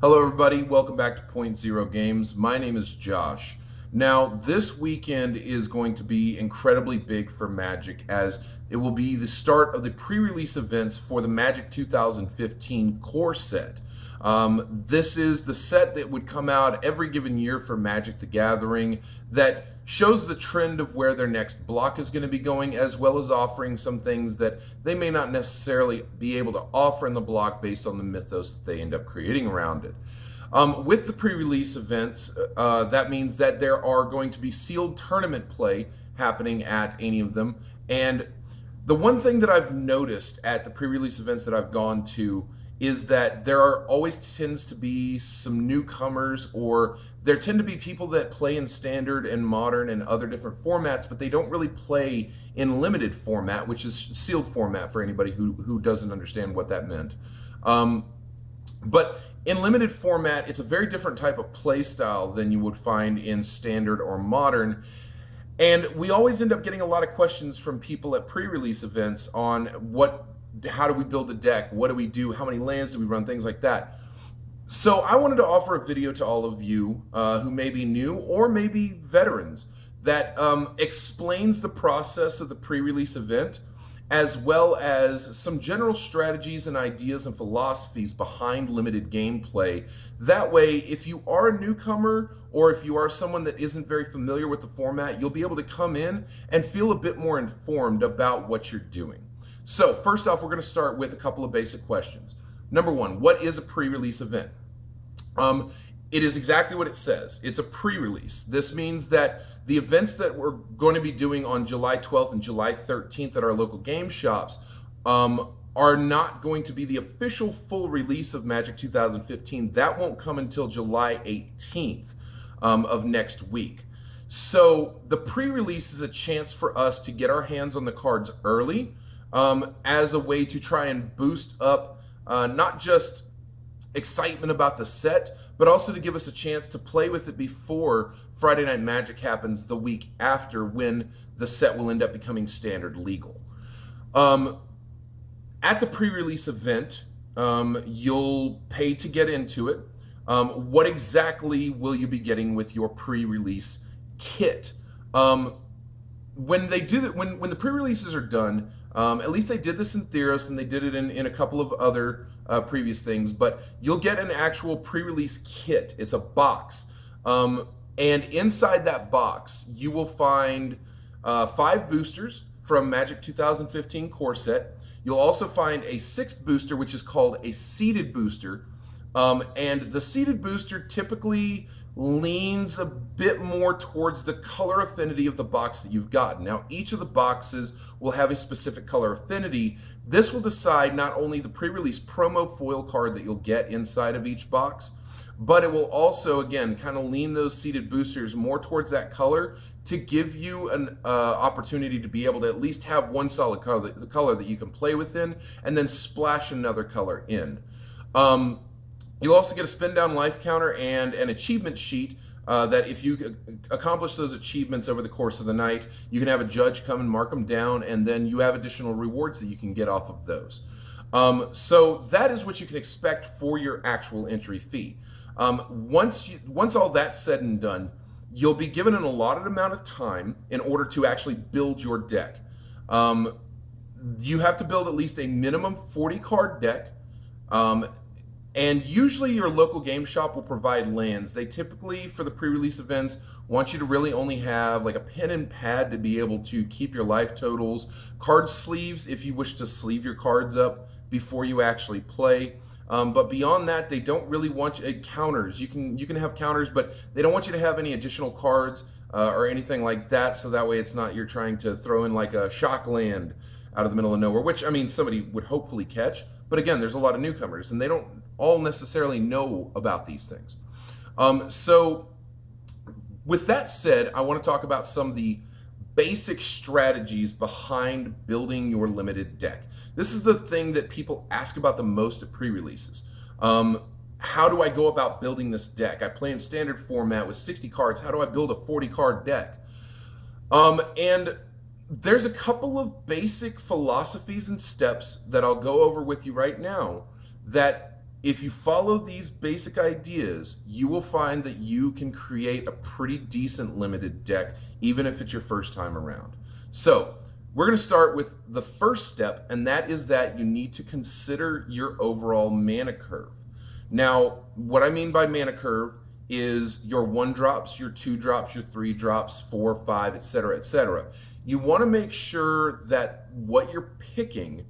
Hello everybody, welcome back to Point Zero Games. My name is Josh. Now this weekend is going to be incredibly big for Magic as it will be the start of the pre-release events for the Magic 2015 core set. This is the set that would come out every given year for Magic the Gathering that shows the trend of where their next block is going to be going, as well as offering some things that they may not necessarily be able to offer in the block based on the mythos that they end up creating around it. With the pre-release events, that means that there are going to be sealed tournament play happening at any of them. And the one thing that I've noticed at the pre-release events that I've gone to is that there always tends to be some newcomers, or there tend to be people that play in standard and modern and other different formats, but they don't really play in limited format, which is sealed format for anybody who doesn't understand what that meant. But in limited format, it's a very different type of play style than you would find in standard or modern. And we always end up getting a lot of questions from people at pre-release events on how do we build a deck? What do we do? How many lands do we run? Things like that. So I wanted to offer a video to all of you who may be new or maybe veterans that explains the process of the pre-release event, as well as some general strategies and ideas and philosophies behind limited gameplay. That way, if you are a newcomer or if you are someone that isn't very familiar with the format, you'll be able to come in and feel a bit more informed about what you're doing. So first off, we're going to start with a couple of basic questions. Number one, what is a pre-release event? It is exactly what it says. It's a pre-release. This means that the events that we're going to be doing on July 12th and July 13th at our local game shops are not going to be the official full release of Magic 2015. That won't come until July 18th of next week. So the pre-release is a chance for us to get our hands on the cards early, as a way to try and boost up not just excitement about the set, but also to give us a chance to play with it before Friday Night Magic happens the week after, when the set will end up becoming standard legal. At the pre-release event, you'll pay to get into it. What exactly will you be getting with your pre-release kit? When they do that, when the pre-releases are done, at least they did this in Theros, and they did it in a couple of other previous things, but you'll get an actual pre-release kit. It's a box. And inside that box, you will find 5 boosters from Magic 2015 core set. You'll also find a 6th booster, which is called a seeded booster. And the seeded booster typically leans a bit more towards the color affinity of the box that you've gotten. Now, each of the boxes will have a specific color affinity. This will decide not only the pre-release promo foil card that you'll get inside of each box, but it will also, again, kind of lean those seeded boosters more towards that color to give you an opportunity to be able to at least have one solid color, the color that you can play within, and then splash another color in. You'll also get a spin down life counter and an achievement sheet that if you accomplish those achievements over the course of the night, you can have a judge come and mark them down, and then you have additional rewards that you can get off of those. So that is what you can expect for your actual entry fee. Once all that's said and done, you'll be given an allotted amount of time in order to actually build your deck. You have to build at least a minimum 40 card deck. And usually your local game shop will provide lands. They typically, for the pre-release events, want you to really only have like a pen and pad to be able to keep your life totals, card sleeves if you wish to sleeve your cards up before you actually play. But beyond that, they don't really want you, counters. You can have counters, but they don't want you to have any additional cards or anything like that, so that way it's not you're trying to throw in like a shock land out of the middle of nowhere, which, I mean, somebody would hopefully catch. But again, there's a lot of newcomers, and they don't all necessarily know about these things. So with that said, I want to talk about some of the basic strategies behind building your limited deck. This is the thing that people ask about the most at pre-releases. How do I go about building this deck? I play in standard format with 60 cards. How do I build a 40 card deck? And there's a couple of basic philosophies and steps that I'll go over with you right now that if you follow these basic ideas, you will find that you can create a pretty decent limited deck, even if it's your first time around. So we're going to start with the first step, and that is that you need to consider your overall mana curve. Now, what I mean by mana curve is your 1 drops, your 2 drops, your 3 drops, 4, 5, etc., etc. You want to make sure that what you're picking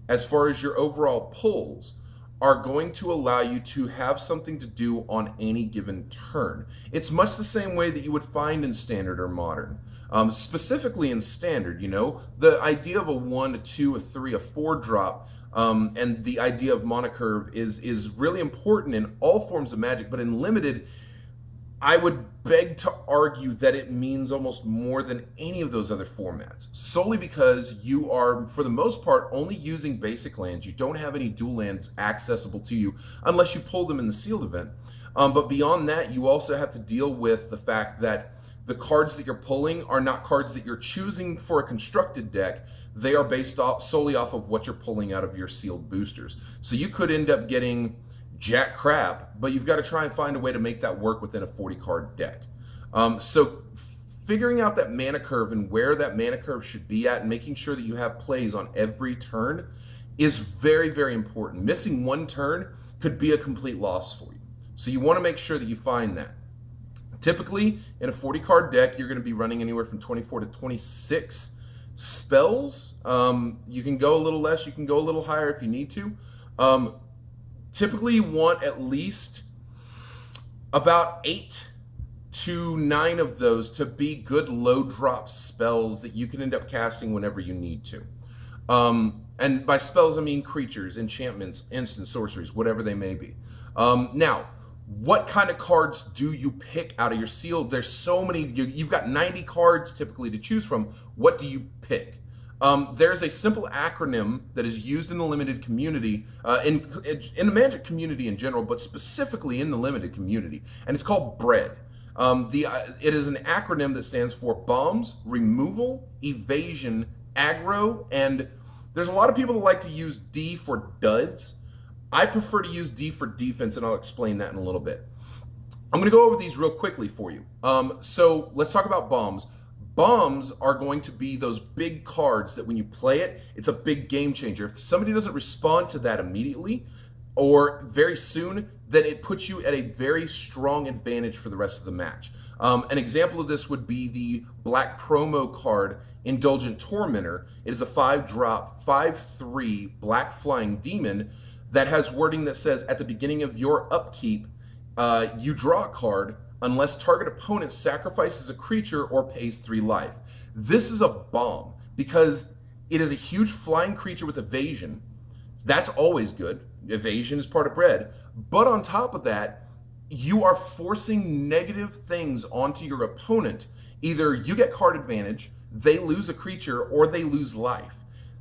as far as your overall pulls are going to allow you to have something to do on any given turn. It's much the same way that you would find in Standard or Modern. Specifically in Standard, you know, the idea of a 1, a 2, a 3, a 4 drop, and the idea of mana curve is really important in all forms of Magic, but in Limited, I would beg to argue that it means almost more than any of those other formats, solely because you are, for the most part, only using basic lands. You don't have any dual lands accessible to you unless you pull them in the sealed event. But beyond that, you also have to deal with the fact that the cards that you're pulling are not cards that you're choosing for a constructed deck. They are based solely off of what you're pulling out of your sealed boosters. So you could end up getting jack crap, but you've got to try and find a way to make that work within a 40 card deck. So figuring out that mana curve and where that mana curve should be at and making sure that you have plays on every turn is very, very important. Missing 1 turn could be a complete loss for you. So you want to make sure that you find that. Typically, in a 40 card deck, you're going to be running anywhere from 24 to 26 spells. You can go a little less, you can go a little higher if you need to. Typically, you want at least about 8 to 9 of those to be good low drop spells that you can end up casting whenever you need to. And by spells, I mean creatures, enchantments, instant sorceries, whatever they may be. Now, what kind of cards do you pick out of your sealed? There's so many, you've got 90 cards typically to choose from. What do you pick? There's a simple acronym that is used in the Limited community, in the Magic community in general, but specifically in the Limited community, and it's called BREAD. It is an acronym that stands for Bombs, Removal, Evasion, Aggro, and there's a lot of people that like to use D for duds. I prefer to use D for defense, and I'll explain that in a little bit. I'm going to go over these real quickly for you. So let's talk about bombs. Bombs are going to be those big cards that when you play it, it's a big game changer. If somebody doesn't respond to that immediately or very soon, then it puts you at a very strong advantage for the rest of the match. An example of this would be the black promo card, Indulgent Tormentor. It is a 5-drop, 5/3 black flying demon that has wording that says, at the beginning of your upkeep, you draw a card unless target opponent sacrifices a creature or pays 3 life. This is a bomb because it is a huge flying creature with evasion. That's always good. Evasion is part of bread. But on top of that, you are forcing negative things onto your opponent. Either you get card advantage, they lose a creature, or they lose life.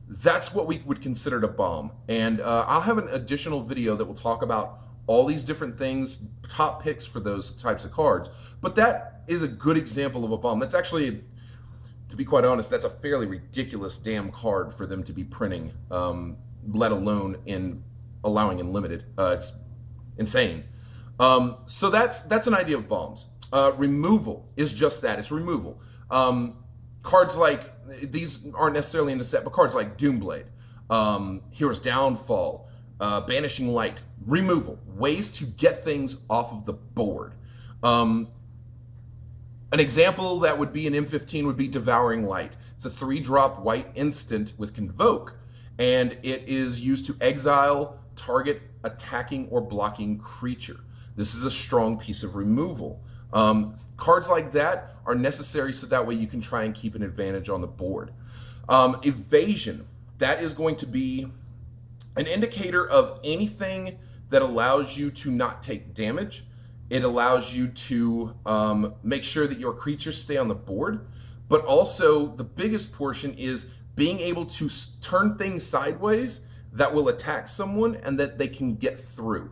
That's what we would consider a bomb. And I'll have an additional video that will talk about all these different things, top picks for those types of cards. But that is a good example of a bomb. That's actually, to be quite honest, that's a fairly ridiculous damn card for them to be printing, let alone in allowing in Limited. It's insane. So that's an idea of bombs. Removal is just that. It's removal. Cards like, these aren't necessarily in the set, but cards like Doomblade, Hero's Downfall, Banishing Light, removal, ways to get things off of the board. An example that would be an M15 would be Devouring Light. It's a 3-drop white instant with Convoke, and it is used to exile target attacking or blocking creature. This is a strong piece of removal. Cards like that are necessary so that way you can try and keep an advantage on the board. Evasion, that is going to be an indicator of anything that allows you to not take damage. It allows you to make sure that your creatures stay on the board, but also the biggest portion is being able to turn things sideways that will attack someone and that they can get through.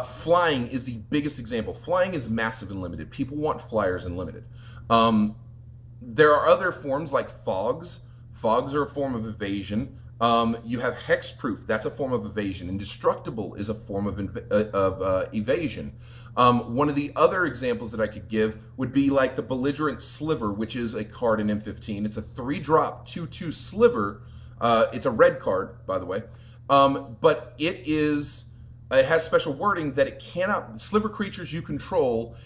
Flying is the biggest example. Flying is massive in Limited. People want flyers in Limited. There are other forms like fogs. Fogs are a form of evasion. You have hexproof, that's a form of evasion. Indestructible is a form of evasion. One of the other examples that I could give would be like the belligerent sliver, which is a card in M15. It's a 3-drop 2/2 sliver. It's a red card, by the way, but it has special wording that it cannot, sliver creatures you control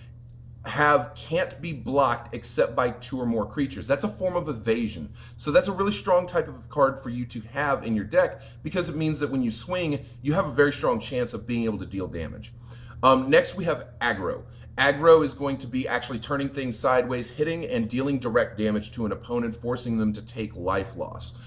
can't be blocked except by 2 or more creatures. That's a form of evasion. So that's a really strong type of card for you to have in your deck, because it means that when you swing, you have a very strong chance of being able to deal damage. Next we have aggro. Aggro is going to be actually turning things sideways, hitting and dealing direct damage to an opponent, forcing them to take life loss.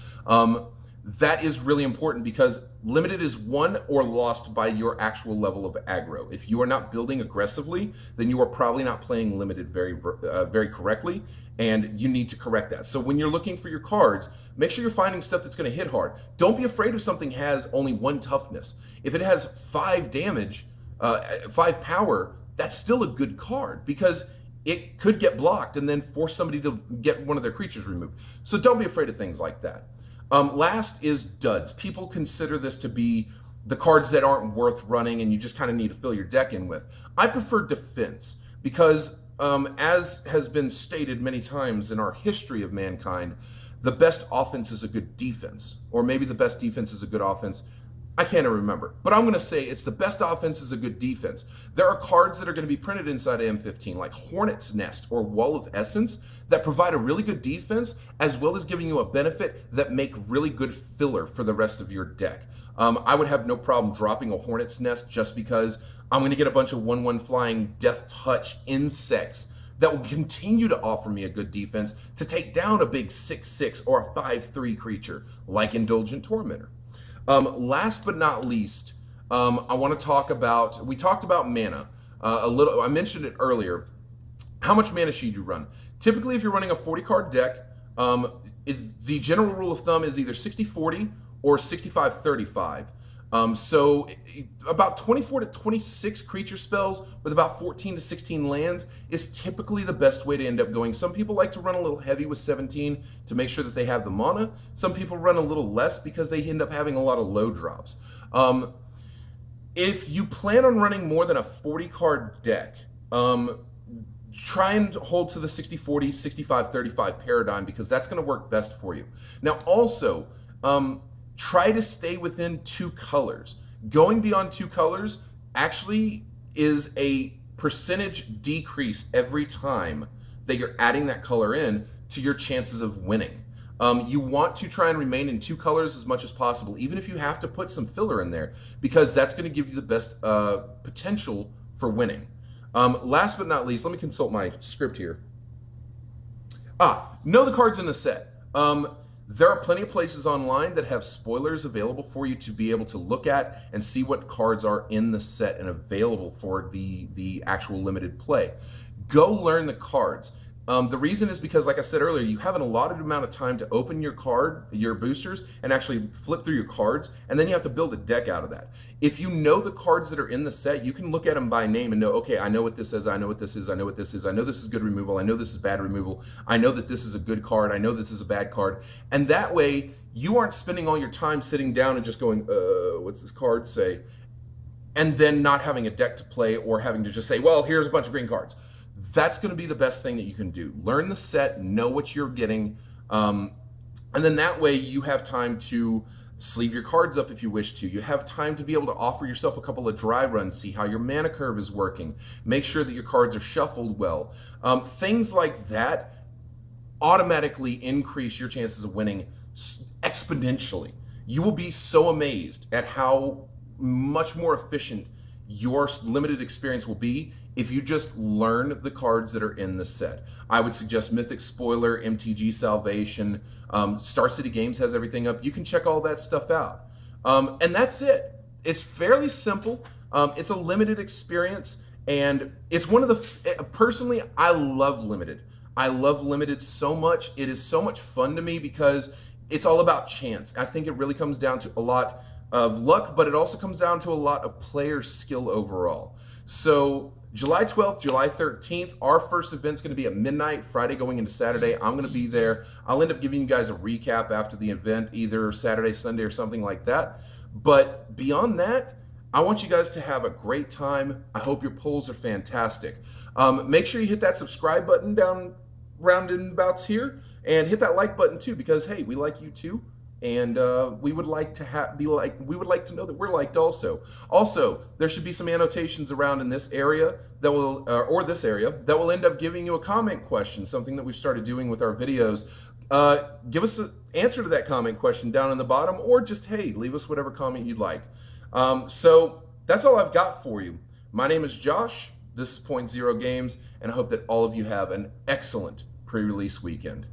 That is really important because limited is won or lost by your actual level of aggro. If you are not building aggressively, then you are probably not playing limited very correctly, and you need to correct that. So when you're looking for your cards, make sure you're finding stuff that's going to hit hard. Don't be afraid if something has only 1 toughness. If it has 5 damage, 5 power, that's still a good card because it could get blocked and then force somebody to get one of their creatures removed. So don't be afraid of things like that. Last is duds. People consider this to be the cards that aren't worth running and you just kind of need to fill your deck in with. I prefer defense because, as has been stated many times in our history of mankind, the best offense is a good defense, or maybe the best defense is a good offense. I can't remember, but I'm going to say it's the best offense is a good defense. There are cards that are going to be printed inside of M15, like Hornet's Nest or Wall of Essence, that provide a really good defense, as well as giving you a benefit that make really good filler for the rest of your deck. I would have no problem dropping a Hornet's Nest just because I'm going to get a bunch of 1/1 flying Death Touch insects that will continue to offer me a good defense to take down a big 6/6 or a 5/3 creature like Indulgent Tormentor. Last but not least, I want to talk about, we talked about mana a little, I mentioned it earlier. How much mana should you run? Typically, if you're running a 40-card deck, the general rule of thumb is either 60-40 or 65-35. So about 24 to 26 creature spells with about 14 to 16 lands is typically the best way to end up going. Some people like to run a little heavy with 17 to make sure that they have the mana. Some people run a little less because they end up having a lot of low drops. If you plan on running more than a 40-card deck, try and hold to the 60-40, 65-35 paradigm because that's going to work best for you. Now also, try to stay within 2 colors. Going beyond 2 colors actually is a percentage decrease every time that you're adding that color in to your chances of winning. You want to try and remain in 2 colors as much as possible, even if you have to put some filler in there, because that's going to give you the best potential for winning. Last but not least, let me consult my script here. Know the cards in the set. There are plenty of places online that have spoilers available for you to be able to look at and see what cards are in the set and available for the actual limited play. Go learn the cards. The reason is because, like I said earlier, you have an allotted amount of time to open your boosters, and actually flip through your cards, and then you have to build a deck out of that. If you know the cards that are in the set, you can look at them by name and know, okay, I know what this is, I know what this is, I know what this is, I know this is good removal, I know this is bad removal, I know that this is a good card, I know that this is a bad card, and that way you aren't spending all your time sitting down and just going, what's this card say? And then not having a deck to play, or having to just say, well, here's a bunch of green cards. That's going to be the best thing that you can do. Learn the set, know what you're getting, and then that way you have time to sleeve your cards up if you wish to. You have time to be able to offer yourself a couple of dry runs, see how your mana curve is working, make sure that your cards are shuffled well. Things like that automatically increase your chances of winning exponentially. You will be so amazed at how much more efficient your limited experience will be if you just learn the cards that are in the set. I would suggest Mythic Spoiler, MTG Salvation, Star City Games has everything up. You can check all that stuff out. And that's it. It's fairly simple. It's a limited experience, and it's one of the, personally, I love limited. I love limited so much. It is so much fun to me because it's all about chance. I think it really comes down to a lot of luck, but it also comes down to a lot of player skill overall. So July 12th, July 13th, our first event's going to be at midnight, Friday going into Saturday. I'm going to be there. I'll end up giving you guys a recap after the event, either Saturday, Sunday, or something like that. But beyond that, I want you guys to have a great time. I hope your polls are fantastic. Make sure you hit that subscribe button down roundabouts here, and hit that like button too, because hey, we like you too, and we would like to know that we're liked also. Also, there should be some annotations around in this area that will, or this area, that will end up giving you a comment question, something that we've started doing with our videos. Give us an answer to that comment question down in the bottom, or just hey, leave us whatever comment you'd like. So that's all I've got for you. My name is Josh. This is Point Zero Games, and I hope that all of you have an excellent pre-release weekend.